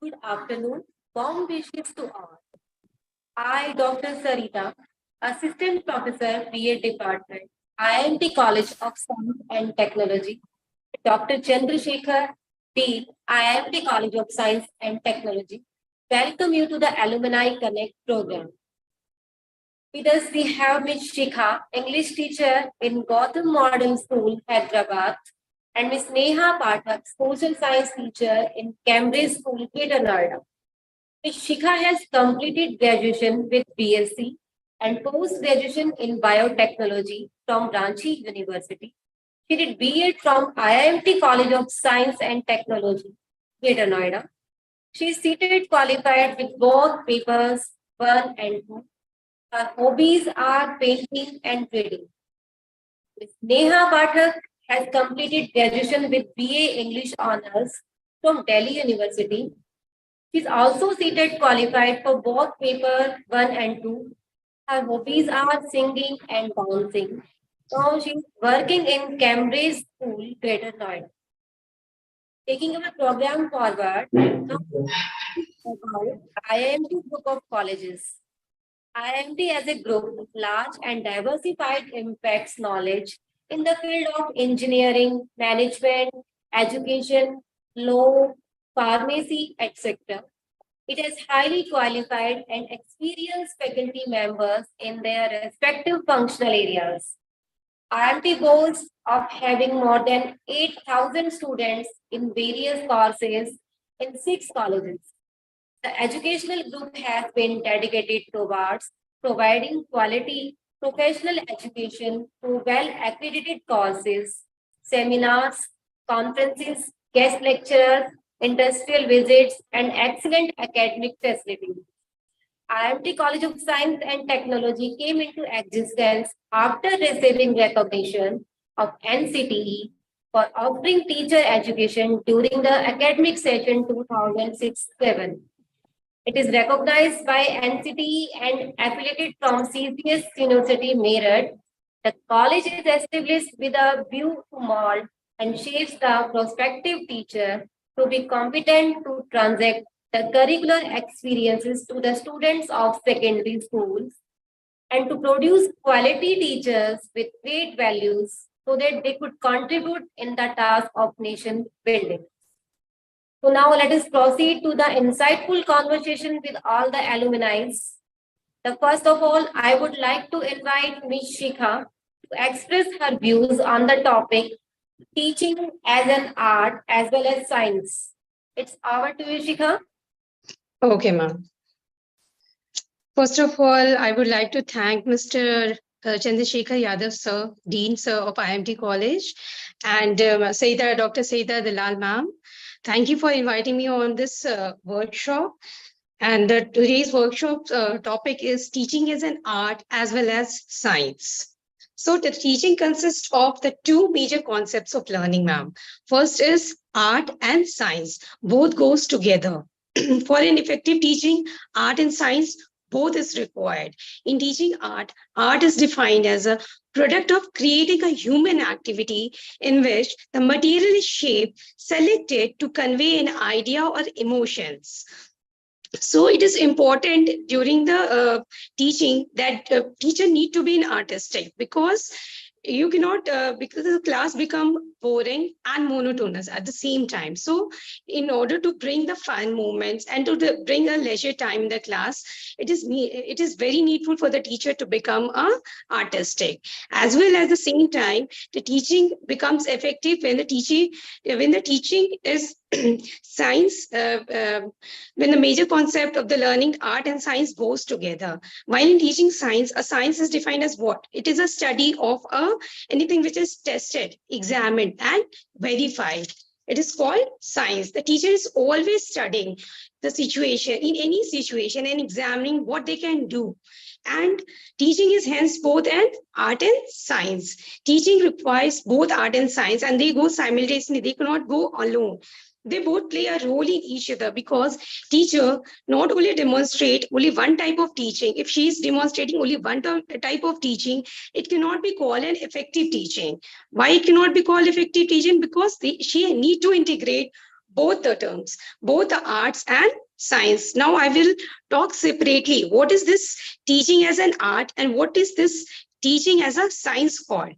Good afternoon. Warm wishes to all. I, Dr. Sarita, Assistant Professor, BA Department, IMT College of Science and Technology. Dr. Chandrasekhar, Dean, IMT College of Science and Technology. Welcome you to the Alumni Connect program. With us, we have Ms. Shikha, English teacher in Gotham Model School, Hyderabad, and Ms. Neha Pathak, social science teacher in Cambridge School, Greater Noida. Ms. Shikha has completed graduation with BSc and post-graduation in biotechnology from Ranchi University. She did B.Ed from IIMT College of Science and Technology, Greater Noida. She is seated qualified with both papers 1 and 2. Her hobbies are painting and reading. Ms. Neha Pathak has completed graduation with BA English Honours from Delhi University. She is also seated qualified for both paper 1 and 2. Her hobbies are singing and dancing. So she is working in Cambridge School, Greater Noida. Taking our program forward, now about IIMT group of colleges. IIMT as a group with large and diversified impacts knowledge in the field of engineering, management, education, law, pharmacy, etc. It has highly qualified and experienced faculty members in their respective functional areas. IIMT boasts of having more than 8,000 students in various courses in 6 colleges. The educational group has been dedicated towards providing quality professional education through well-accredited courses, seminars, conferences, guest lecturers, industrial visits, and excellent academic facilities. IIMT College of Science and Technology came into existence after receiving recognition of NCTE for offering teacher education during the academic session 2006-7. It is recognized by NCTE and affiliated from CCS University Meerut. The college is established with a view to mold and shapes the prospective teacher to be competent to transact the curricular experiences to the students of secondary schools and to produce quality teachers with great values so that they could contribute in the task of nation building. So now let us proceed to the insightful conversation with all the alumni. The first of all, I would like to invite Ms. Shikha to express her views on the topic teaching as an art as well as science. It's over to you, Shikha. Okay, ma'am. First of all, I would like to thank Mr. Chandrasekhar Yadav, sir, Dean, sir of IMT College, and Dr. Saida Dalal, ma'am. Thank you for inviting me on this workshop. And today's workshop topic is teaching as an art as well as science. So the teaching consists of the two major concepts of learning, ma'am. First is art and science. Both goes together. For an effective teaching, art and science both is required. In teaching art, art is defined as a product of creating a human activity in which the material is shaped, selected to convey an idea or emotions. So it is important during the teaching that teacher need to be an artistic, because you cannot because the class become boring and monotonous at the same time. So in order to bring the fun moments and to bring a leisure time in the class, it is very needful for the teacher to become artistic. As well as the same time, the teaching becomes effective when the teaching is science, when the major concept of the learning art and science goes together. While in teaching science, a science is defined as what? It is a study of anything which is tested, examined, and verified. It is called science. The teacher is always studying the situation, in any situation, and examining what they can do. And teaching is hence both an art and science. Teaching requires both art and science, and they go simultaneously. They cannot go alone. They both play a role in each other, because teacher not only demonstrate only one type of teaching. If she is demonstrating only one type of teaching, it cannot be called an effective teaching. Why it cannot be called effective teaching? Because she need to integrate both the terms, both the arts and science. Now I will talk separately. What is this teaching as an art and what is this teaching as a science called?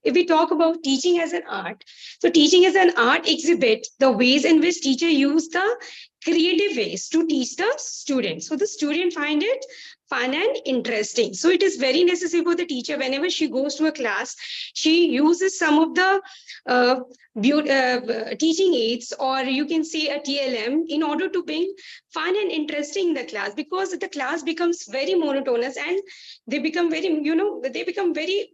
If we talk about teaching as an art, so teaching as an art exhibits the ways in which teacher use the creative ways to teach the student. So the student find it fun and interesting. So it is very necessary for the teacher whenever she goes to a class, she uses some of the uh, teaching aids, or you can say a TLM, in order to bring fun and interesting in the class, because the class becomes very monotonous and they become very, they become very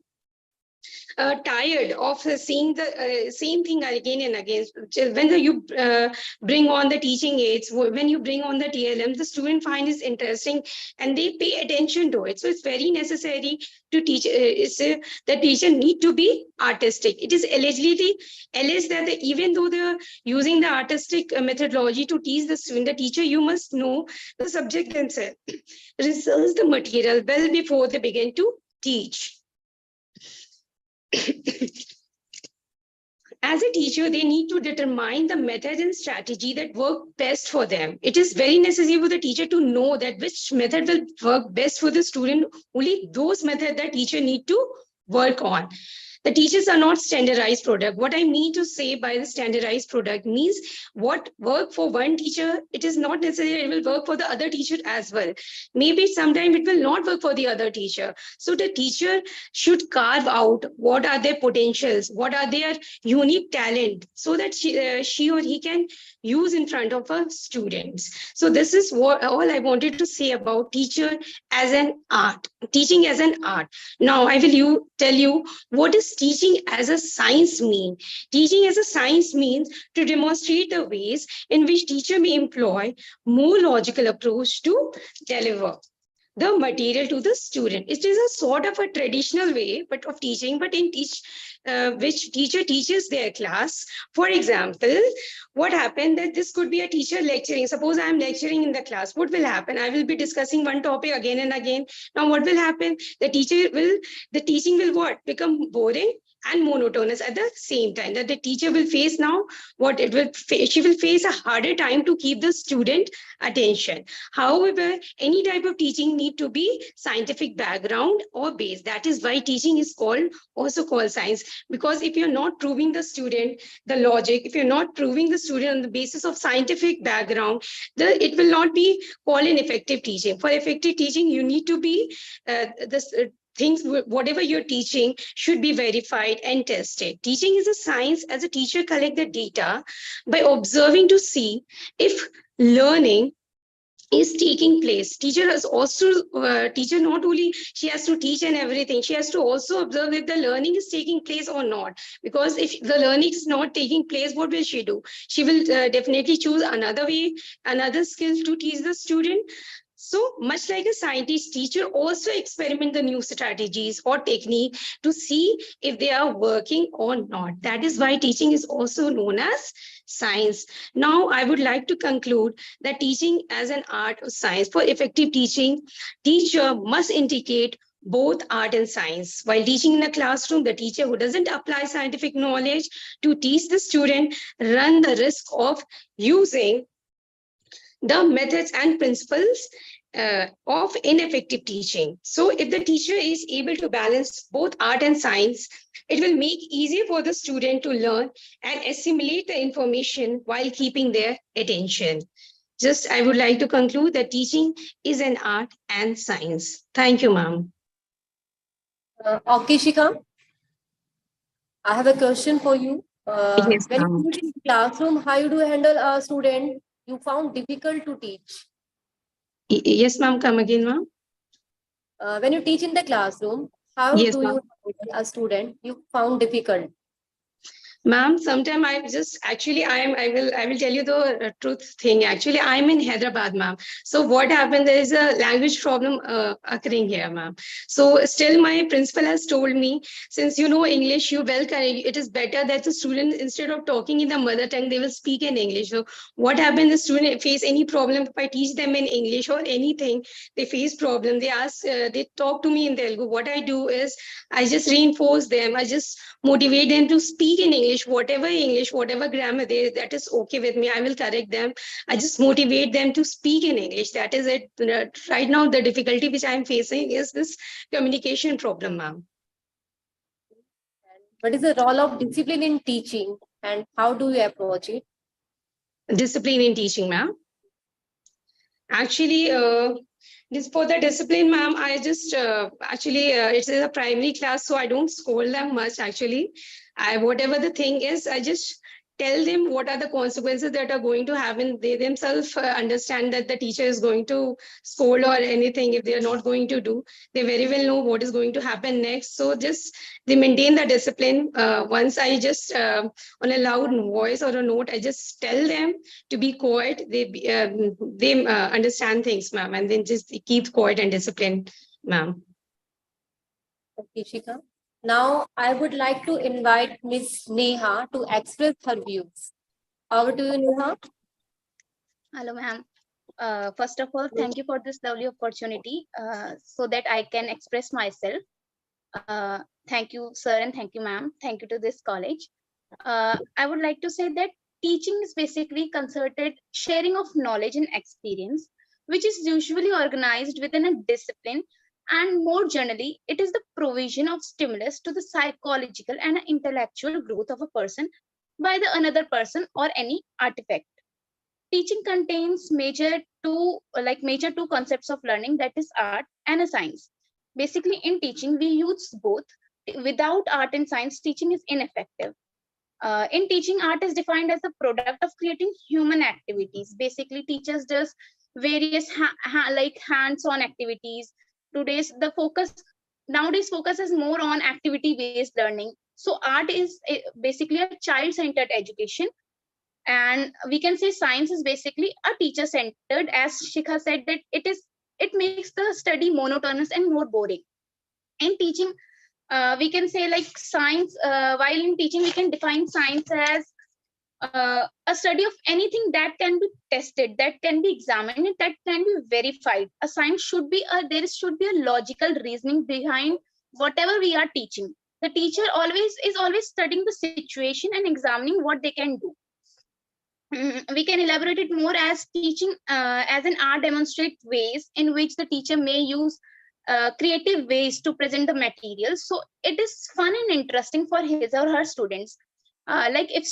tired of seeing the same thing again and again. When you bring on the teaching aids, when you bring on the TLM, the student find is interesting and they pay attention to it. So it's very necessary to teach. The teacher need to be artistic. It is alleged that even though they're using the artistic methodology to teach the student, the teacher, you must know the subject themselves, research the material well before they begin to teach. As a teacher, they need to determine the method and strategy that work best for them. It is very necessary for the teacher to know that which method will work best for the student. Only those methods that teacher need to work on. The teachers are not standardized product. What I mean to say by the standardized product means what work for one teacher, it is not necessary it will work for the other teacher as well. Maybe sometimes it will not work for the other teacher. So the teacher should carve out what are their potentials, what are their unique talent, so that she or he can use in front of a students. So this is what all I wanted to say about teacher as an art, teaching as an art. Now I will tell you what is teaching as a science mean. Teaching as a science means to demonstrate the ways in which teacher may employ more logical approach to deliver the material to the student. It is a sort of a traditional way but of teaching, but in which teacher teaches their class. For example, what happened that this could be a teacher lecturing. Suppose I am lecturing in the class. What will happen? I will be discussing one topic again and again. Now, what will happen? The teaching will what? Become boring and monotonous at the same time. That the teacher will face now what it will she will face a harder time to keep the student attention. However, any type of teaching need to be scientific background or base. That is why teaching is also called science. Because if you're not proving the student the logic, if you're not proving the student on the basis of scientific background, it will not be called an effective teaching. For effective teaching, you need to be things, whatever you're teaching should be verified and tested. Teaching is a science. As a teacher, collect the data by observing to see if learning is taking place. Teacher has also teacher not only she has to teach and everything, she has to also observe if the learning is taking place or not. Because if the learning is not taking place, what will she do? She will definitely choose another way, another skill to teach the student. So much like a scientist, teacher also experiment the new strategies or technique to see if they are working or not. That is why teaching is also known as science. Now, I would like to conclude that teaching as an art or science. For effective teaching, teacher must indicate both art and science. While teaching in a classroom, the teacher who doesn't apply scientific knowledge to teach the student run the risk of using the methods and principles of ineffective teaching. So if the teacher is able to balance both art and science, it will make easier for the student to learn and assimilate the information while keeping their attention. Just, I would like to conclude that teaching is an art and science. Thank you, ma'am. Okay, Shikha, I have a question for you. Yes, When ma'am. you teach in classroom, how you do handle a student you found difficult to teach? Yes, ma'am. Come again, ma'am. When you teach in the classroom, how Yes, do ma'am. you handle a student you found difficult? Ma'am, sometime I just actually I will tell you the truth thing. Actually, I'm in Hyderabad, ma'am. So what happened? There is a language problem occurring here, ma'am. So still, my principal has told me, since you know English, you well, it is better that the student, instead of talking in the mother tongue, they will speak in English. So what happened? The student face any problem if I teach them in English or anything, they face problem. They ask, they talk to me in Telugu. What I do is I just reinforce them. I just motivate them to speak in English English, whatever grammar that is okay with me. I will correct them. I just motivate them to speak in English. That is it. Right now, the difficulty which I'm facing is this communication problem, ma'am. What is the role of discipline in teaching and how do you approach it? Discipline in teaching, ma'am. Actually, this for the discipline, ma'am, I just it's a primary class, so I don't scold them much. Actually, I whatever the thing is, I just tell them what are the consequences that are going to happen. They themselves understand that the teacher is going to scold or anything if they are not going to do. They very well know what is going to happen next. So just they maintain the discipline. Once I just on a loud voice or a note, I just tell them to be quiet. They understand things, ma'am, and then just keep quiet and disciplined, ma'am. Okay, Shika. Now I would like to invite Miss Neha to express her views. Over to you, Neha. Hello, ma'am. First of all, thank you for this lovely opportunity so that I can express myself. Thank you, sir, and thank you, ma'am. Thank you to this college. I would like to say that teaching is basically concerted sharing of knowledge and experience, which is usually organized within a discipline. And more generally, it is the provision of stimulus to the psychological and intellectual growth of a person by the another person or any artifact. Teaching contains major two concepts of learning, that is art and a science. Basically, in teaching we use both. Without art and science, teaching is ineffective. In teaching, art is defined as the product of creating human activities. Basically, teachers does various like hands-on activities. Nowadays focus is more on activity-based learning. So art is basically a child-centered education, and we can say science is basically a teacher centered, as Shikha said that it makes the study monotonous and more boring. In teaching, we can say like science, while in teaching we can define science as a study of anything that can be tested, that can be examined, that can be verified. A science should be there should be a logical reasoning behind whatever we are teaching. The teacher always studying the situation and examining what they can do. We can elaborate it more as teaching as an art demonstrate ways in which the teacher may use creative ways to present the material, so it is fun and interesting for his or her students. Like if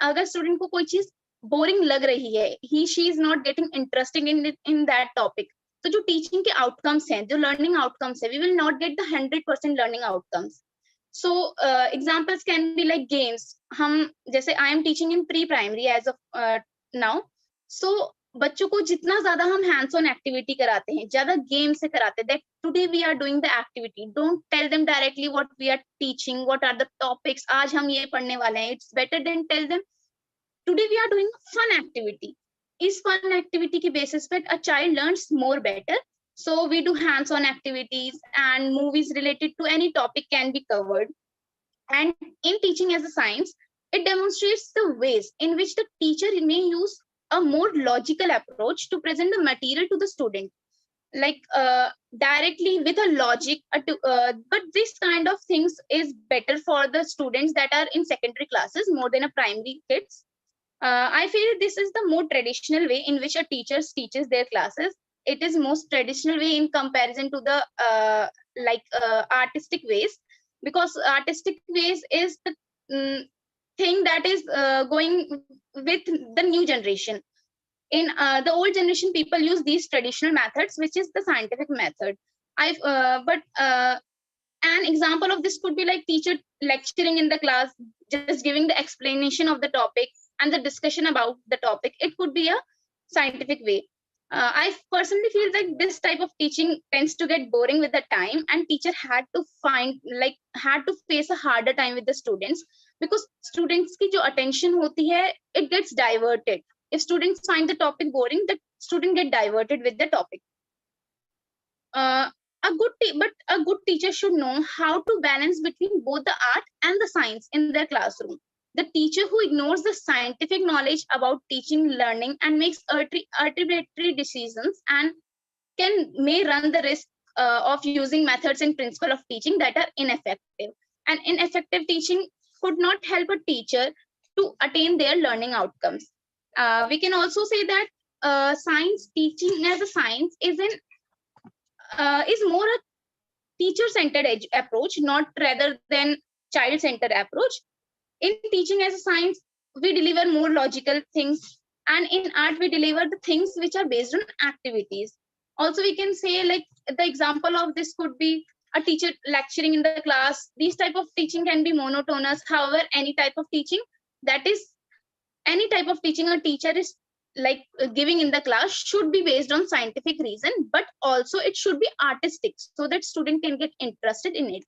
अगर student को कोई चीज boring लग रही है, she is not getting interesting in that topic, तो जो teaching के outcomes हैं, जो learning outcomes है, we will not get the 100% learning outcomes. So examples can be like games. हम जैसे I am teaching in pre-primary as of now. So बच्चों को जितना ज्यादा हम hands on activity कराते हैं, ज्यादा game से कराते हैं, that today we are doing the activity. Don't tell them directly what we are teaching, what are the topics. आज हम ये पढ़ने वाले हैं. It's better than tell them today we are doing a fun activity. इस fun activity की basis पे a child learns more better. So we do hands-on activities, and movies related to any topic can be covered. And in teaching as a science, it demonstrates the ways in which the teacher may use a more logical approach to present the material to the student, like directly with a logic. But this kind of things is better for the students that are in secondary classes more than a primary kids. I feel this is the more traditional way in which a teacher teaches their classes. It is most traditional way in comparison to the artistic ways, because artistic ways is the thing that is going with the new generation. In the old generation, people use these traditional methods, which is the scientific method. An example of this could be like teacher lecturing in the class, just giving the explanation of the topic and the discussion about the topic. It could be a scientific way. I personally feel like this type of teaching tends to get boring with the time, and teacher had to face a harder time with the students, because students ki jo attention hoti hai, it gets diverted. If students find the topic boring, the student get diverted with the topic. A good teacher should know how to balance between both the art and the science in their classroom. The teacher who ignores the scientific knowledge about teaching, learning, and makes arbitrary decisions and may run the risk of using methods and principles of teaching that are ineffective. And ineffective teaching could not help a teacher to attain their learning outcomes. We can also say that science teaching as a science is more a teacher-centered approach, not rather than child-centered approach. In teaching as a science, we deliver more logical things, and in art, we deliver the things which are based on activities. Also, we can say like the example of this could be a teacher lecturing in the class. These type of teaching can be monotonous. However, any type of teaching that is any type of teaching a teacher is like giving in the class should be based on scientific reason, but also it should be artistic so that student can get interested in it.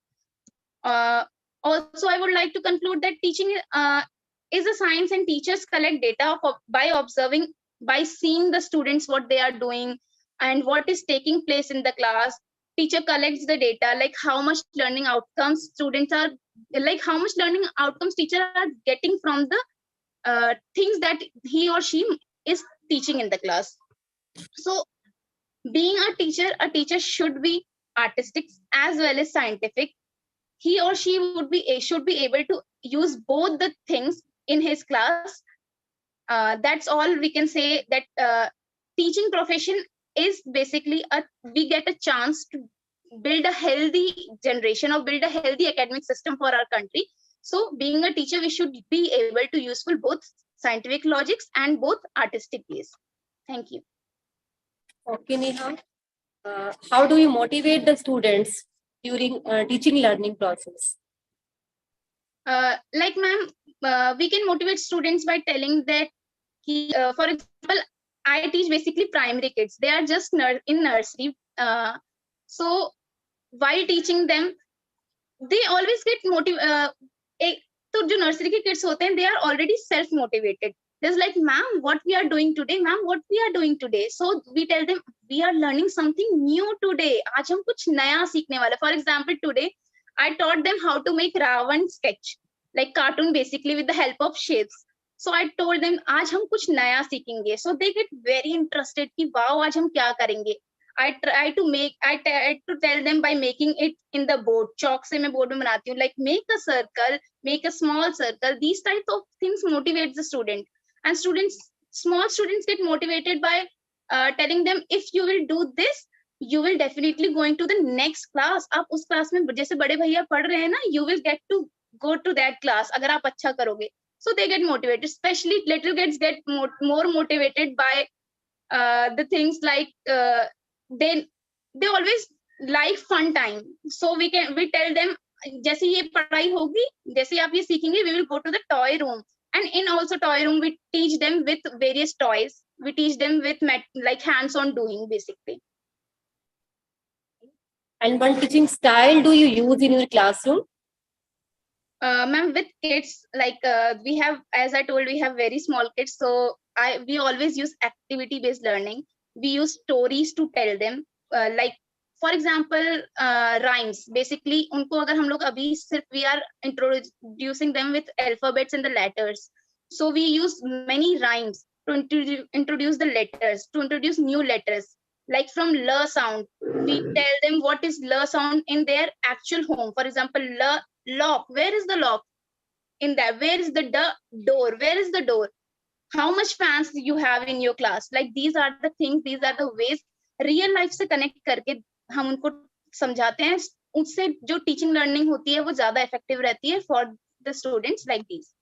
Also, I would like to conclude that teaching is a science, and teachers collect data by observing, by seeing the students what they are doing and what is taking place in the class. Teacher collects the data like how much learning outcomes students are, like how much learning outcomes teacher are getting from the things that he or she is teaching in the class. So being a teacher should be artistic as well as scientific. He or she should be able to use both the things in his class. That's all we can say, that teaching profession is basically we get a chance to build a healthy generation or build a healthy academic system for our country. So being a teacher, we should be able to useful both scientific logics and both artistic ways. Thank you. Okay, Neha. How do you motivate the students during teaching learning process? Like ma'am, we can motivate students by telling that for example, I teach basically primary kids. They are just in nursery. So while teaching them, they always get motivated. So जो nursery के kids होते हैं, they are already self-motivated. There's like, ma'am, what we are doing today? Ma'am, what we are doing today? So we tell them, we are learning something new today. आज हम कुछ नया सीखने वाले. For example, today, I taught them how to make Ravan sketch, like cartoon basically with the help of shapes. So I told them, आज हम कुछ नया सीखेंगे. So they get very interested कि wow, आज हम क्या करेंगे? I try to tell them by making it in the board. Chalk से मैं board में बनाती हूँ. Like make a circle, make a small circle. These types of things motivate the student. And small students get motivated by telling them, if you will do this, you will definitely going to the next class. आप उस class में जैसे बड़े भैया पढ़ रहे हैं ना, you will get to go to that class अगर आप अच्छा करोगे. So they get motivated. Especially little kids get more motivated by the things like they always like fun time. So we tell them, जैसे ये पढ़ाई होगी, जैसे आप ये सीखेंगे, we will go to the toy room. And in also toy room, we teach them with various toys. We teach them with like hands-on doing basically. And what teaching style do you use in your classroom? Ma'am, with kids, like we have, as I told, we have very small kids. So we always use activity-based learning. We use stories to tell them. Like, for example, rhymes. Basically, उनको अगर हम लोग अभी सिर्फ we are introducing them with alphabets and the letters. So we use many rhymes to introduce the letters, to introduce new letters. Like from L sound, we tell them what is L sound in their actual home. For example, lock. Where is the lock? In that, where is the door? Where is the door? How much fans you have in your class? Like these are the things, these are the ways real life से connect करके हम उनको समझाते हैं. उससे जो teaching learning होती है वो ज़्यादा effective रहती है for the students like these.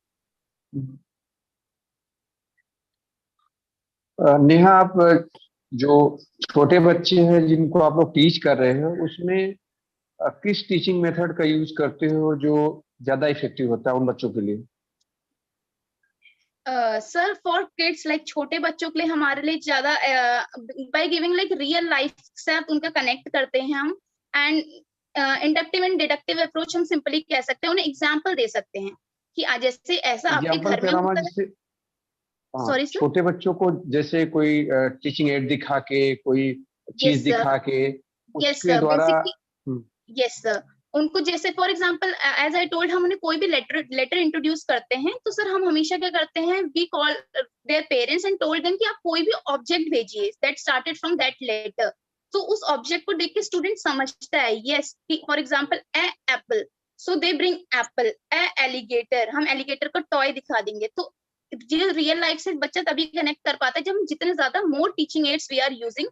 Neha, आप जो छोटे बच्चे हैं जिनको आप लोग टीच कर रहे हो, उसमें किस टीचिंग मेथड का यूज करते हो जो ज्यादा इफेक्टिव होता है उन बच्चों के लिए? सर, फॉर किड्स लाइक छोटे बच्चों के लिए हमारे लिए ज्यादा by giving like real life के साथ उनका कनेक्ट करते हैं हम. And inductive and deductive approach हम सिंपली कह सकते हैं, उन्हें एग्जांपल दे सकते हैं कि आज जैसे ऐसा आपके घर में होता है. सॉरी सर, छोटे बच्चों को जैसे कोई टीचिंग एड दिखा के, कोई चीज दिखा के, उसके द्वारा. यस सर, उनको जैसे for example as I told, हम उन्हें कोई भी लेटर इंट्रोड्यूस करते हैं तो सर हम हमेशा क्या करते हैं, we call their parents and told them कि आप कोई भी ऑब्जेक्ट भेजिए that started from that letter. तो उस ऑब्जेक्ट को देख के स्टूडेंट समझता है. Yes, for example apple. So they bring apple, alligator, हम एलिगेटर का टॉय दिखा देंगे। तो ये रियल लाइफ से बच्चा तभी कनेक्ट कर पाता है जब हम जितने ज्यादा more teaching aids we are using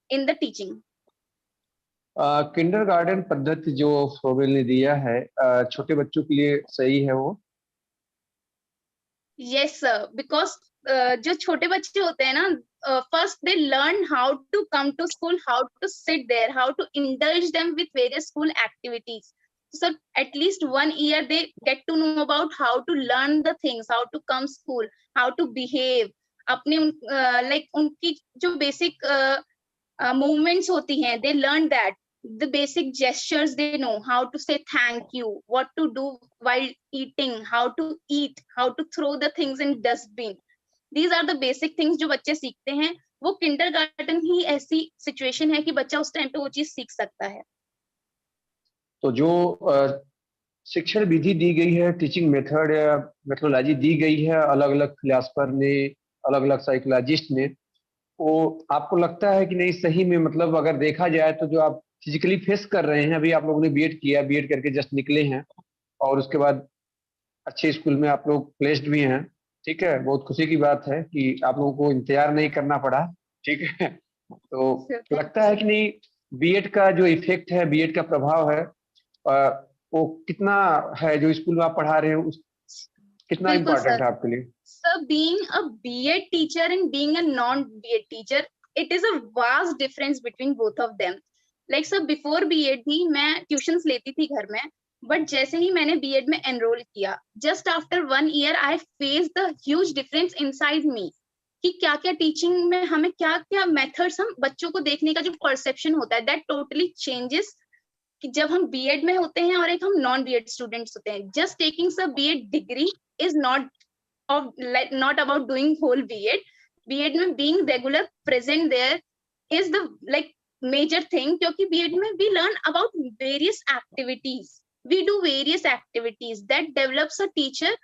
in the teaching. Kindergarten पद्धति जो फ्रोबेल ने दिया है, छोटे बच्चों के लिए सही है वो? यस सर, बिकॉज जो छोटे बच्चे होते हैं ना, first they learn how to come to school, how to sit there, how to indulge them with various school activities. So at least 1 year they get to know about how to learn the things, how to come school, how to behave, अपने like उनकी जो basic movements होती हैं, they learn that the basic gestures, they know how to say thank you, what to do while eating, how to eat, how to throw the things in dustbin. These are the basic things जो बच्चे सीखते हैं। वो kindergarten ही ऐसी situation है कि बच्चा उस टाइम पे वो चीज सीख सकता है। तो जो शिक्षण विधि दी गई है, टीचिंग मेथड या मेथोडोलॉजी दी गई है अलग अलग फिलोसफर ने, अलग अलग साइकोलॉजिस्ट ने, वो आपको लगता है कि नहीं सही में, मतलब अगर देखा जाए तो जो आप फिजिकली फेस कर रहे हैं, अभी आप लोगों ने बीएड किया, बीएड करके जस्ट निकले हैं और उसके बाद अच्छे स्कूल में आप लोग प्लेस्ड भी हैं, ठीक है, बहुत खुशी की बात है कि आप लोगों को इंतजार नहीं करना पड़ा, ठीक है। तो लगता है कि नहीं बीएड का जो इफेक्ट है, बीएड का प्रभाव है, वो कितना है जो स्कूल में आप पढ़ा रहे हो, कितना बिल्कुल इम्पोर्टेंट सर। है आपके लिए? So being a B.Ed teacher and being a non-B.Ed teacher, it is a vast difference between both of them. Like sir, before B.Ed भी मैं ट्यूशंस लेती थी घर में, बट जैसे ही मैंने B.Ed में एनरोल किया, just after 1 year I face the huge difference inside me कि क्या क्या टीचिंग में हमें क्या क्या मेथड्स, हम बच्चों को देखने का जो परसेप्शन होता है, दैट टोटली चेंजेस कि जब हम B.Ed में होते हैं और एक हम नॉन B.Ed स्टूडेंट्स होते हैं। Just taking sir B.Ed degree is of like not about doing whole B.Ed. B.Ed में being regular present there is the like major thing, क्योंकि B.Ed में we learn about various activities. We do various activities that develops a teacher,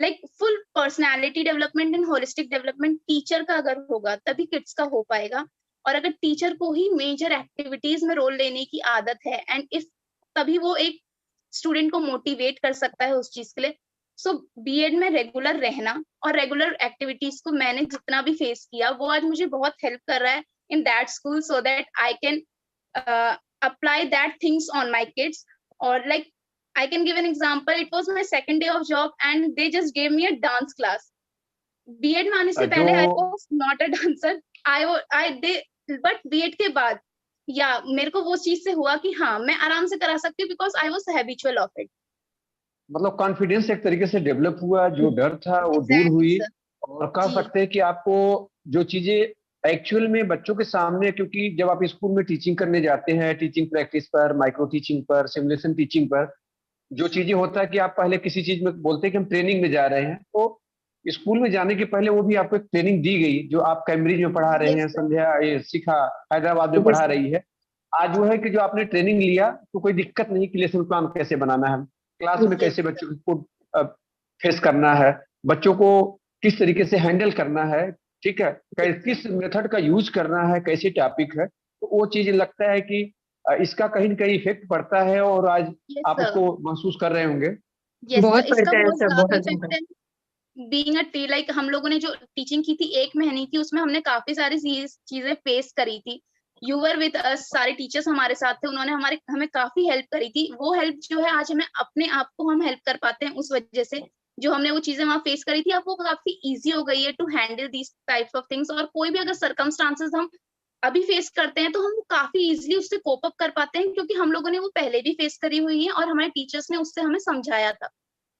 like full personality development and holistic development teacher का अगर होगा तभी kids का हो पाएगा। और अगर टीचर को ही मेजर एक्टिविटीज में रोल लेने की आदत है, एंड इफ तभी वो एक स्टूडेंट को मोटिवेट कर सकता है उस चीज के लिए। सो B.Ed में रेगुलर रहना और रेगुलर एक्टिविटीज को मैंने जितना भी फेस किया, वो आज मुझे बहुत हेल्प कर रहा है in that school, so that I can apply that things on my kids. और like I can give an example, it was my second day of job and they just gave me a dance class. B.Ed में आने से पहले I was not a dancer, but B.Ed के बाद या मेरे को वो चीज से हुआ कि हाँ मैं आराम से करा सकती हूँ, because I was habitual of it. मतलब कॉन्फिडेंस एक तरीके से डेवलप हुआ, जो डर था वो दूर हुई, और कह सकते हैं कि आपको जो चीजें एक्चुअल में बच्चों के सामने, क्योंकि जब आप स्कूल में टीचिंग करने जाते हैं, टीचिंग प्रैक्टिस पर, माइक्रो टीचिंग पर, सिमुलेशन टीचिंग पर, जो चीजें होता है कि आप पहले किसी चीज में बोलते हैं कि हम ट्रेनिंग में जा रहे हैं, तो स्कूल में जाने के पहले वो भी आपको एक ट्रेनिंग दी गई, जो आप कैम्ब्रिज में पढ़ा रहे हैं, संध्या ये शिखा हैदराबाद में पढ़ा रही है। आज वो है कि जो आपने ट्रेनिंग लिया तो कोई दिक्कत नहीं कि लेसन प्लान कैसे बनाना है, क्लास में कैसे बच्चों को फेस करना है, बच्चों को किस तरीके से हैंडल करना है, ठीक है, किस मेथड का यूज करना है, कैसे टॉपिक है, तो वो चीज लगता है कि इसका कहीं न कहीं इफेक्ट पड़ता है, और आज आप उसको महसूस कर रहे होंगे। बहुत पड़ता है सर, बहुत इफेक्ट है। बीइंग अ टी, लाइक हम लोगों ने जो टीचिंग की थी 1 महीने की, उसमें हमने काफी सारी चीजें फेस करी थी। यू वर विद अस, सारे टीचर्स हमारे साथ थे, उन्होंने हमें काफी हेल्प करी थी। वो हेल्प जो है आज हमें अपने आप को हम हेल्प कर पाते हैं उस वजह से, जो हमने वो चीजें वहां फेस करी थी, अब वो काफी इजी हो गई है to handle these types of things. और कोई भी अगर सर्कमस्टांसेस हम अभी फेस करते हैं तो हम काफी इजिली उससे कोप अप कर पाते हैं, क्योंकि हम लोगों ने वो पहले भी फेस करी हुई है और हमारे टीचर्स ने उससे हमें समझाया था।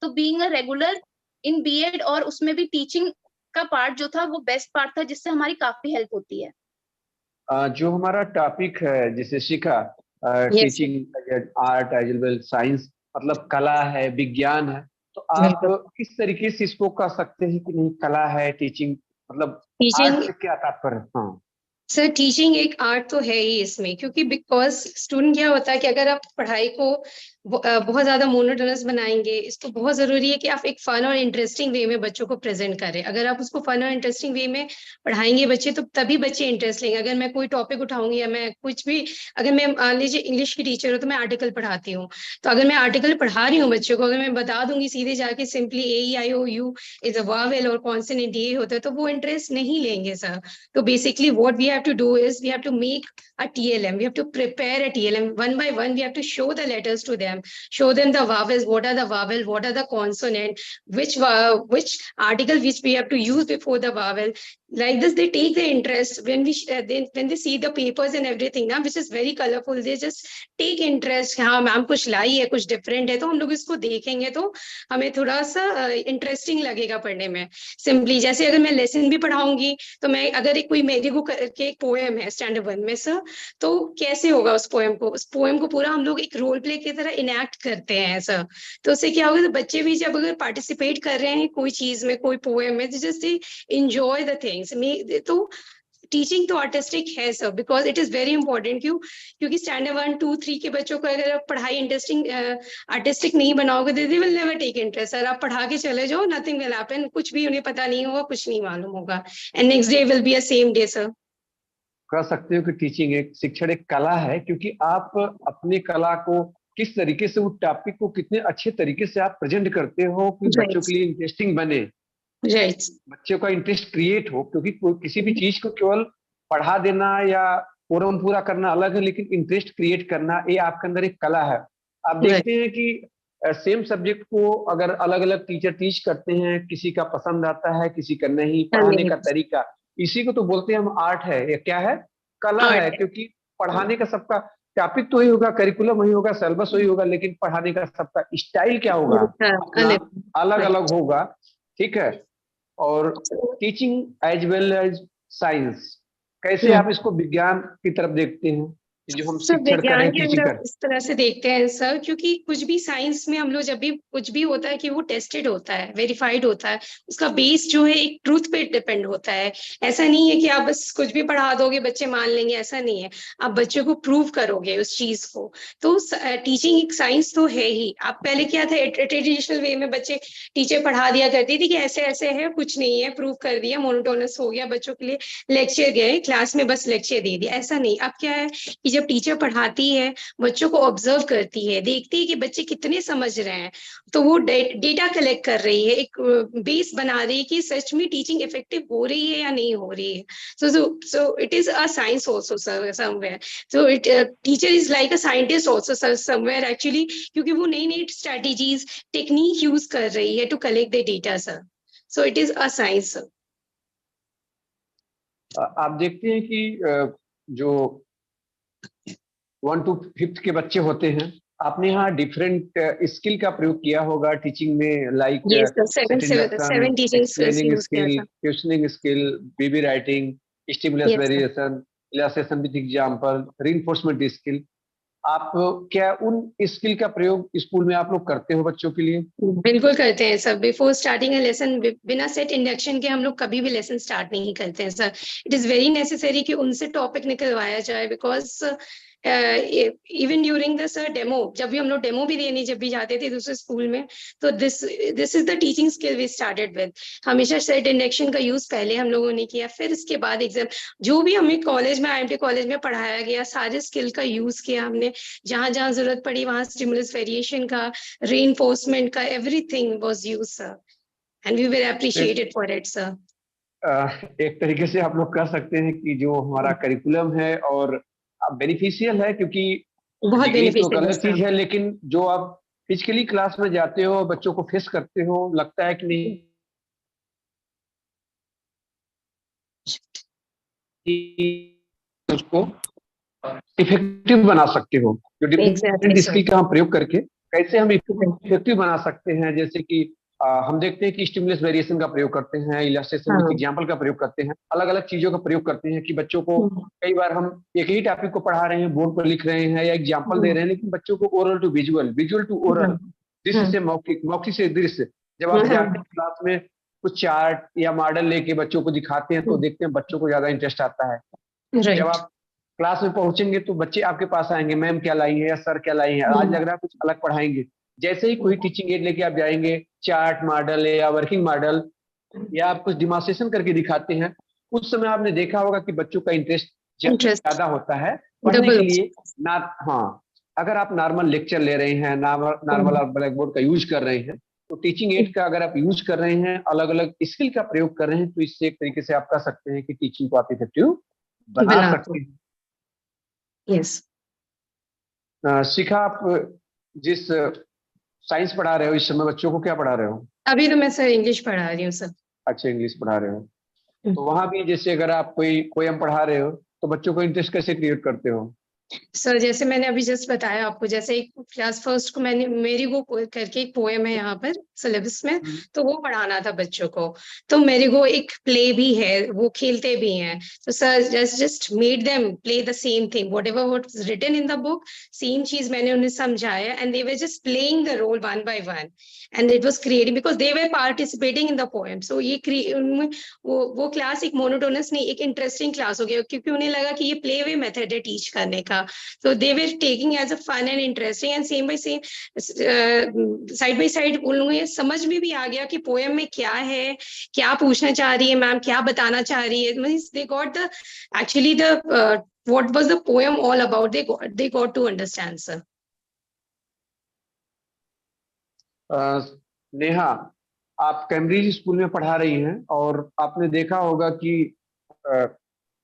तो being a regular in B.Ed और उसमें भी टीचिंग का पार्ट जो था वो बेस्ट पार्ट था, जिससे हमारी काफी हेल्प होती है। जो हमारा टॉपिक है जिसे सीखा, teaching art as well science, मतलब कला है, विज्ञान है, तो आप किस तरीके से इसको कह सकते हैं कि नहीं कला है टीचिंग, मतलब आर्ट से क्या तात्पर्य? हाँ सर, टीचिंग एक आर्ट तो है ही इसमें, क्योंकि बिकॉज स्टूडेंट क्या होता है कि अगर आप पढ़ाई को बहुत ज्यादा मोनोटोनस बनाएंगे इसको। बहुत जरूरी है कि आप एक फन और इंटरेस्टिंग वे में बच्चों को प्रेजेंट करें। अगर आप उसको फन और इंटरेस्टिंग वे में पढ़ाएंगे बच्चे, तो तभी बच्चे इंटरेस्ट लेंगे। अगर मैं कोई टॉपिक उठाऊंगी या मैं कुछ भी, अगर मैं मान लीजिए इंग्लिश की टीचर हूँ तो मैं आर्टिकल पढ़ाती हूँ, तो अगर मैं आर्टिकल पढ़ा रही हूँ बच्चों को, अगर मैं बता दूंगी सीधे जाके simply A E I O U is a Wavell और कॉन्सोनेंट ये होता है, तो वो इंटरेस्ट नहीं लेंगे सर। तो basically what we have to do is we have to make a TLM. We have to prepare a TLM one by one. We have to show the letters to them, show them the vowels, what are the vowel, what are the consonant, which article which we have to use before the vowel. Like this, they take the interest when when they see the papers and everything, now which is very colorful. They just take interest. हाँ ma'am कुछ लाई है, कुछ different है, तो हम लोग इसको देखेंगे तो हमें थोड़ा सा इंटरेस्टिंग लगेगा पढ़ने में। सिंपली जैसे अगर मैं लेसन भी पढ़ाऊंगी, तो मैं अगर एक कोई मेरी को करके एक पोएम है स्टैंडर्ड 1 में सर, तो कैसे होगा उस पोएम को पूरा हम लोग एक रोल प्ले की तरह इनैक्ट करते हैं सर। तो उससे क्या होगा, तो बच्चे भी जब अगर पार्टिसिपेट कर रहे हैं कोई चीज में, कोई पोएम में, तो जस्ट एंजॉय द थिंग्स। तो टीचिंग तो आर्टिस्टिक है sir, because it is very important. क्योंकि स्टैंडर्ड 1 2 3 के बच्चों को अगर आप पढ़ाई इंटरेस्टिंग आर्टिस्टिक नहीं बनाओगे, they will never take interest sir. आप पढ़ा के चले जाओ, नथिंग विल हैपन, कुछ भी उन्हें पता नहीं होगा, कुछ नहीं मालूम होगा, and next day will be a same day sir. कह सकते हो कि टीचिंग एक शिक्षण एक कला है, क्योंकि आप अपनी कला को किस तरीके से, उस टॉपिक को कितने अच्छे तरीके से आप प्रेजेंट करते हो कि बच्चों के लिए इंटरेस्टिंग बने, बच्चों का इंटरेस्ट क्रिएट हो। क्योंकि किसी भी चीज को केवल पढ़ा देना या फॉर्म पूरा करना अलग है, लेकिन इंटरेस्ट क्रिएट करना ये आपके अंदर एक कला है। आप देखते हैं कि सेम सब्जेक्ट को अगर अलग अलग टीचर टीच करते हैं, किसी का पसंद आता है, किसी का नहीं। पढ़ाने का तरीका, इसी को तो बोलते हैं हम आर्ट है, ये क्या है, कला है। क्योंकि पढ़ाने का सबका टॉपिक तो वही होगा, करिकुलम वही होगा, सिलेबस वही होगा, लेकिन पढ़ाने का सबका स्टाइल क्या होगा, अपना अलग अलग होगा। ठीक है। और teaching as well as science, कैसे आप इसको विज्ञान की तरफ देखते हैं, जो हम शिक्षण कर रहे हैं, टीचिंग कर? इस तरह से देखते हैं सर, क्योंकि कुछ भी साइंस में हम लोग जब भी कुछ भी होता है कि वो टेस्टेड होता है, वेरीफाइड होता है, उसका बेस जो है एक ट्रूथ पे डिपेंड होता है। ऐसा नहीं है कि आप बस कुछ भी पढ़ा दोगे बच्चे मान लेंगे, ऐसा नहीं है। आप बच्चों को प्रूव करोगे उस चीज को। तो टीचिंग एक साइंस तो है ही। आप पहले क्या था, ट्रेडिशनल वे में बच्चे टीचर पढ़ा दिया करती थी कि ऐसे ऐसे है, कुछ नहीं है, प्रूव कर दिया, मोनोटोनस हो गया, बच्चों के लिए लेक्चर गए, क्लास में बस लेक्चर दे दिया। ऐसा नहीं। अब क्या है कि जब टीचर पढ़ाती है, बच्चों को ऑब्जर्व करती है, देखती है कि बच्चे कितने समझ रहे हैं, तो वो डेटा कलेक्ट कर रही है, एक बेस बना रही है कि सच में टीचिंग इफेक्टिव हो रही है या नहीं हो रही है। सो it is a science also somewhere. So it teacher is like a scientist also somewhere actually, क्योंकि वो नई नई स्ट्रेटेजीज टेक्निक यूज कर रही है to collect the data sir. So it is a science. आप देखते हैं कि जो 1 to 5th के बच्चे होते हैं, आपने यहाँ डिफरेंट स्किल का प्रयोग किया होगा टीचिंग में, like seven teaching explaining use किया स्किल, था। Questioning skill, BB writing, stimulus variation, illustration with example, reinforcement skill. आप क्या उन स्किल का प्रयोग स्कूल में आप लोग करते हो बच्चों के लिए? बिल्कुल करते हैं सर। बिफोर स्टार्टिंग ए लेसन, बिना सेट इंडक्शन के हम लोग कभी भी लेसन स्टार्ट नहीं करते हैं sir. It is very necessary कि उनसे टॉपिक निकलवाया जाए, because even during this demo, जब भी हम लोग डेमो भी देने जब भी जाते थे दूसरे स्कूल में, तो this is the teaching skill we started with. हमेशा सेट इंडक्शन का यूज पहले हम लोगों ने किया, फिर इसके बाद एग्जाम। जो भी हमें कॉलेज में, IMT कॉलेज में पढ़ाया गया, सारे स्किल का यूज किया हमने। जहां जहां जरूरत पड़ी वहां स्टिमुलस वेरिएशन का, reinforcement का, everything was used sir, and we were appreciated for it sir. एक तरीके से आप लोग कह सकते हैं कि जो हमारा करिकुलम है और बेनिफिशियल है, क्योंकि बहुत डिग्री तो एक बेनिफिशियल अलग चीज है, लेकिन जो आप फिजिकली क्लास में जाते हो, बच्चों को फेस करते हो, लगता है कि नहीं उसको इफेक्टिव बना सकते हो। जो डिफरेंट स्किल का हम प्रयोग करके कैसे हम इफेक्टिव बना सकते हैं, जैसे कि हम देखते हैं कि स्टिमुलस वेरिएशन का प्रयोग करते हैं, इलस्ट्रेशन विद एग्जांपल का प्रयोग करते हैं, अलग अलग चीजों का प्रयोग करते हैं कि बच्चों को कई बार हम एक ही टॉपिक को पढ़ा रहे हैं, बोर्ड पर लिख रहे हैं या एग्जांपल दे रहे हैं, लेकिन बच्चों को oral to visual, visual to oral, दृश्य से मौखिक, मौखिक से दृश्य, जब आप जाते हैं क्लास में कुछ चार्ट या मॉडल लेके बच्चों को दिखाते हैं, तो देखते हैं बच्चों को ज्यादा इंटरेस्ट आता है। जब आप क्लास में पहुंचेंगे तो बच्चे आपके पास आएंगे, मैम क्या लाई है या सर क्या लाई है, आज लग रहा है कुछ अलग पढ़ाएंगे। जैसे ही कोई टीचिंग एड लेके आप जाएंगे, चार्ट मॉडल या वर्किंग मॉडल या आप कुछ डिमॉन्स्ट्रेशन करके दिखाते हैं, उस समय आपने देखा होगा कि बच्चों का इंटरेस्ट इंटरेस्ट ज्यादा होता है पढ़ने के डबल। लिए। ना हाँ, अगर आप नॉर्मल लेक्चर ले रहे हैं, नॉर्मल आप ब्लैक बोर्ड का यूज कर रहे हैं, तो टीचिंग एड का अगर आप यूज कर रहे हैं, अलग अलग स्किल का प्रयोग कर रहे हैं, तो इससे एक तरीके से आप कह सकते हैं कि टीचिंग को आप इफेक्टिव बना बनाते। सकते हैं। यस। शिखा, आप जिस साइंस पढ़ा रहे हो इस समय, बच्चों को क्या पढ़ा रहे हो? अभी तो मैं सर इंग्लिश पढ़ा रही हूँ सर। अच्छा, इंग्लिश पढ़ा रहे हो। तो वहां भी जैसे अगर आप कोई पोयम पढ़ा रहे हो तो बच्चों को इंटरेस्ट कैसे क्रिएट करते हो? सर जैसे मैंने अभी जस्ट बताया आपको, जैसे एक क्लास फर्स्ट को मैंने मेरी वो करके एक पोएम है यहाँ पर सिलेबस में, तो वो पढ़ाना था बच्चों को। तो मेरे को एक प्ले भी है, वो खेलते भी हैं, तो sir just made them play the same thing whatever what is written in the book, same चीज मैंने उन्हें समझाया, and they were just playing the role one by one, and it was creating because they were participating in the poem. So ये वो class एक monotonous नहीं, एक interesting class हो गया, क्योंकि उन्हें लगा कि ये प्ले वे मेथड है टीच करने का। So they were taking as a fun and interesting, and same by same, side by side उन लोगों को समझ में भी आ गया कि पोएम में क्या है, क्या पूछना चाह रही है मैम, क्या बताना चाह रही है। Means they got the actually the what was the poem all about, they got to understand, sir. Neha, आप कैम्ब्रिज स्कूल में पढ़ा रही हैं और आपने देखा होगा कि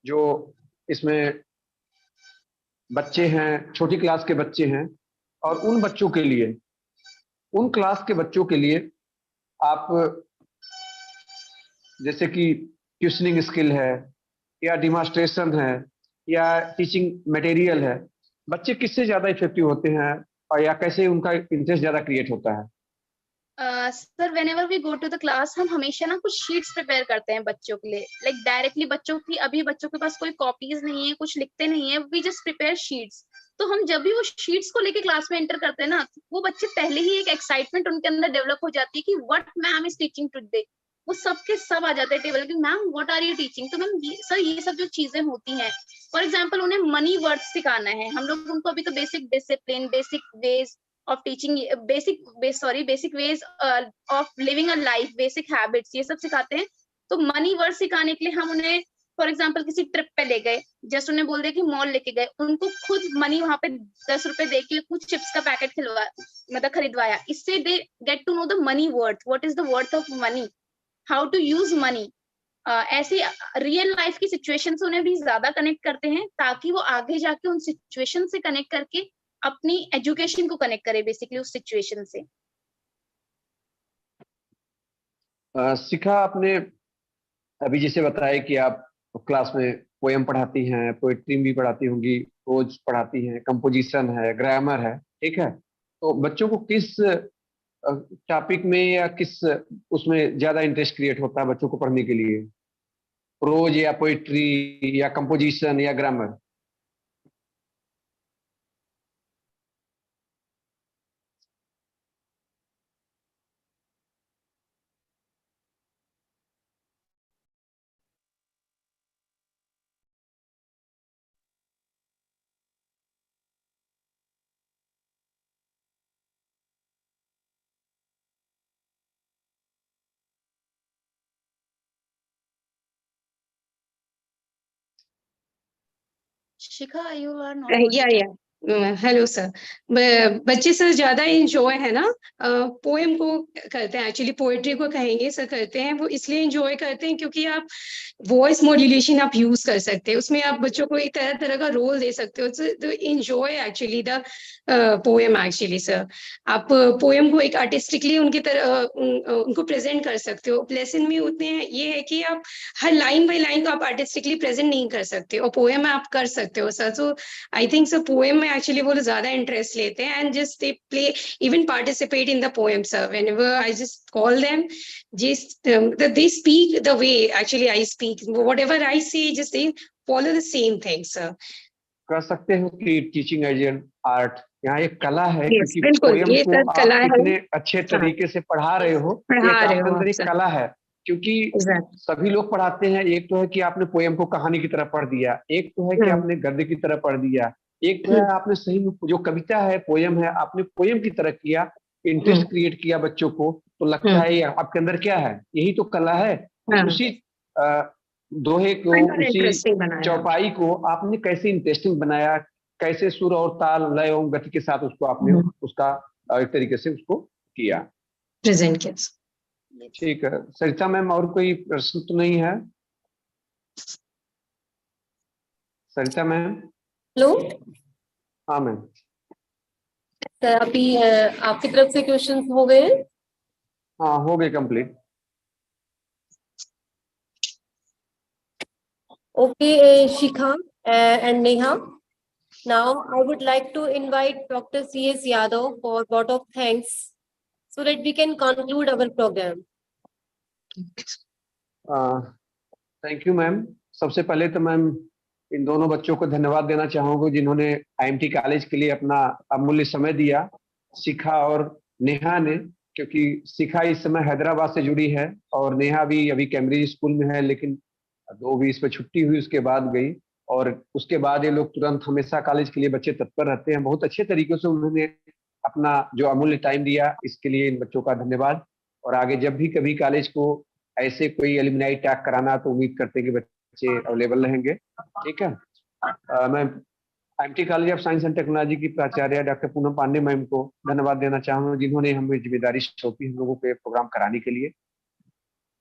जो इसमें बच्चे हैं, छोटी क्लास के बच्चे हैं, और उन बच्चों के लिए, उन क्लास के बच्चों के लिए आप जैसे कि ट्यूशनिंग स्किल है या डिमॉन्स्ट्रेशन है या टीचिंग मटेरियल है, बच्चे किससे ज्यादा इफेक्टिव होते हैं और या कैसे उनका इंटरेस्ट ज्यादा क्रिएट होता है? Sir whenever we go to the class, हम हमेशा ना कुछ शीट्स प्रिपेयर करते हैं बच्चों के लिए, लाइक डायरेक्टली बच्चों की, अभी बच्चों के पास कोई कॉपीज नहीं है, कुछ लिखते नहीं है, वी जस्ट प्रिपेयर शीट्स। तो हम जब भी वो शीट्स को लेके क्लास में एंटर करते हैं ना, वो बच्चे पहले ही एक एक्साइटमेंट उनके अंदर डेवलप हो जाती है कि what ma'am is teaching today. वो सबके सब आ जाते हैं टेबल कि ma'am what are you teaching. तो मैम सर ये सब जो चीजें होती हैं, फॉर एग्जाम्पल उन्हें मनी वर्ड्स सिखाना है, हम लोग उनको अभी तो basic discipline, basic ways of teaching, basic ways of living a life, basic habits, ये सब सिखाते हैं। तो मनी वर्ड सिखाने के लिए हम उन्हें फॉर एग्जाम्पल किसी ट्रिप पे ले गए, जस्ट उन्हें बोल दिया कि मॉल लेके गए, उनको खुद मनी वहां पे 10 रुपए दे के कुछ चिप्स का पैकेट खरीदवाया। इससे they get to know the money worth, what is the worth of money, how to use money. ऐसे रियल लाइफ की सिचुएशन से उन्हें भी ज्यादा कनेक्ट करते हैं, ताकि वो आगे जाके उन सिचुएशन से कनेक्ट करके अपनी एजुकेशन को कनेक्ट करे बेसिकली उस सिचुएशन से। शिखा, आपने अभी जैसे बताया कि आप क्लास में पोएम पढ़ाती हैं, पोएट्री भी पढ़ाती होंगी, प्रोज पढ़ाती हैं, कंपोजिशन है, ग्रामर है, ठीक है। तो बच्चों को किस टॉपिक में या किस उसमें ज्यादा इंटरेस्ट क्रिएट होता है बच्चों को पढ़ने के लिए? प्रोज या पोएट्री या कंपोजिशन या grammar? Shikha, you are not audible. या हेलो सर। बच्चे सर ज्यादा इंजॉय है ना पोएम को करते हैं, एक्चुअली पोएट्री को कहेंगे सर करते हैं, वो इसलिए इंजॉय करते हैं क्योंकि आप वॉइस मॉड्यूलेशन आप यूज कर सकते हैं, उसमें आप बच्चों को एक तरह तरह का रोल दे सकते हो, तो enjoy actually the poem actually sir. आप पोएम को एक आर्टिस्टिकली उनकी तरह उनको प्रेजेंट कर सकते हो। लेसन में उतने ये है कि आप हर लाइन बाय लाइन को आप आर्टिस्टिकली प्रेजेंट नहीं कर सकते, और पोएम में आप कर सकते हो sir. So I think sir poem में एक्चुअली वो ज्यादा इंटरेस्ट लेते हैं, and just they play even participate in the poem sir. Whenever I just call them, just they speak the way actually I speak, whatever I say just they follow the same thing sir. कह सकते हो कि teaching as an art, यहाँ एक कला है, yes, क्योंकि poem ये को कला आप है, इतने अच्छे तरीके से पढ़ा रहे हो, पढ़ा एक रहे आपके हो अंदर आप एक सर। कला है। क्योंकि Exactly. सभी लोग पढ़ाते हैं। एक तो है कि आपने पोयम को कहानी की तरह पढ़ दिया, एक तो है कि आपने गद्य की तरह पढ़ दिया, एक तो है आपने सही में जो कविता है, पोयम है, आपने पोयम की तरह किया, इंटरेस्ट क्रिएट किया बच्चों को। तो लगता है ये आपके अंदर क्या है, यही तो कला है। उसी दोहे को, उसी इंटरेस्टिंग बनाया। चौपाई को आपने कैसे इंटरेस्टिंग बनाया, कैसे सुर और ताल, लय और गति के साथ उसको आपने उसका एक तरीके से उसको किया, प्रेजेंट किया। ठीक है सरिता मैम, और कोई प्रश्न तो नहीं है? सरिता मैम? हेलो हाँ मैम। सर, अभी आपकी तरफ से क्वेश्चंस हो गए? हाँ हो गए complete. Okay, Shikha and Neha. Now, I would like to invite Dr. C.S. Yadav for vote of thanks so that we can conclude our program. Thank you ma'am. सबसे पहले तो मैम इन दोनों बच्चों को धन्यवाद देना चाहूंगा जिन्होंने आईएमटी कॉलेज के लिए अपना अमूल्य समय दिया, शिखा और नेहा ने। क्योंकि शिखा इस समय हैदराबाद से जुड़ी है और नेहा भी अभी कैम्ब्रिज स्कूल में है, लेकिन 2 20 पे छुट्टी हुई, उसके बाद गई। और उसके बाद ये लोग तुरंत हमेशा कॉलेज के लिए बच्चे तत्पर रहते हैं। बहुत अच्छे तरीके से उन्होंने अपना जो अमूल्य टाइम दिया, इसके लिए इन बच्चों का धन्यवाद। और आगे जब भी कभी कॉलेज को ऐसे कोई एलुमनाई टैग कराना, तो उम्मीद करते हैं कि बच्चे अवेलेबल रहेंगे। ठीक है। मैं IMT college of science and technology की प्राचार्य डॉक्टर पूनम पांडे मैम को धन्यवाद देना चाहूंगा, जिन्होंने हमें जिम्मेदारी सौंपी हम लोगों को प्रोग्राम कराने के लिए।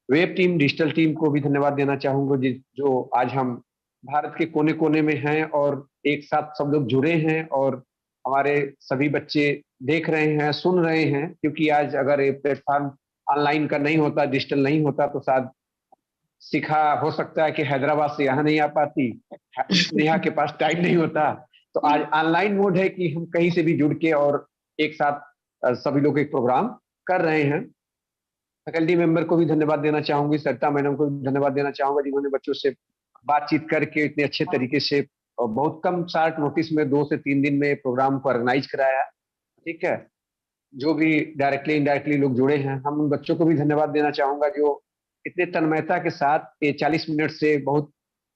वेब टीम, डिजिटल टीम को भी धन्यवाद देना चाहूंगा, जो आज हम भारत के कोने कोने में हैं और एक साथ सब लोग जुड़े हैं और हमारे सभी बच्चे देख रहे हैं, सुन रहे हैं। क्योंकि आज अगर ये प्लेटफॉर्म ऑनलाइन का नहीं होता, डिजिटल नहीं होता, तो शायद शिखा हो सकता है कि हैदराबाद से यहाँ नहीं आ पाती, नेहा के पास टाइम नहीं होता। तो आज ऑनलाइन मोड है कि हम कहीं से भी जुड़ के और एक साथ सभी लोग एक प्रोग्राम कर रहे हैं। फैकल्टी मेंबर को भी धन्यवाद देना चाहूंगी, सरिता मैडम को भी धन्यवाद देना चाहूंगा, जिन्होंने बच्चों से बातचीत करके इतने अच्छे तरीके से और बहुत कम शार्ट नोटिस में 2 से 3 दिन में प्रोग्राम को ऑर्गेनाइज कराया। ठीक है। जो भी डायरेक्टली इनडायरेक्टली लोग जुड़े हैं, हम उन बच्चों को भी धन्यवाद देना चाहूंगा जो इतने तन्मयता के साथ ये 40 मिनट से बहुत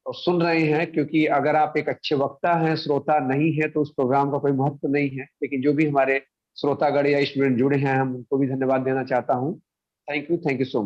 सुन रहे हैं। क्योंकि अगर आप एक अच्छे वक्ता हैं, श्रोता नहीं है, तो उस प्रोग्राम का कोई महत्व नहीं है। लेकिन जो भी हमारे श्रोतागण या स्टूडेंट जुड़े हैं, हम उनको भी धन्यवाद देना चाहता हूँ। Thank you so much.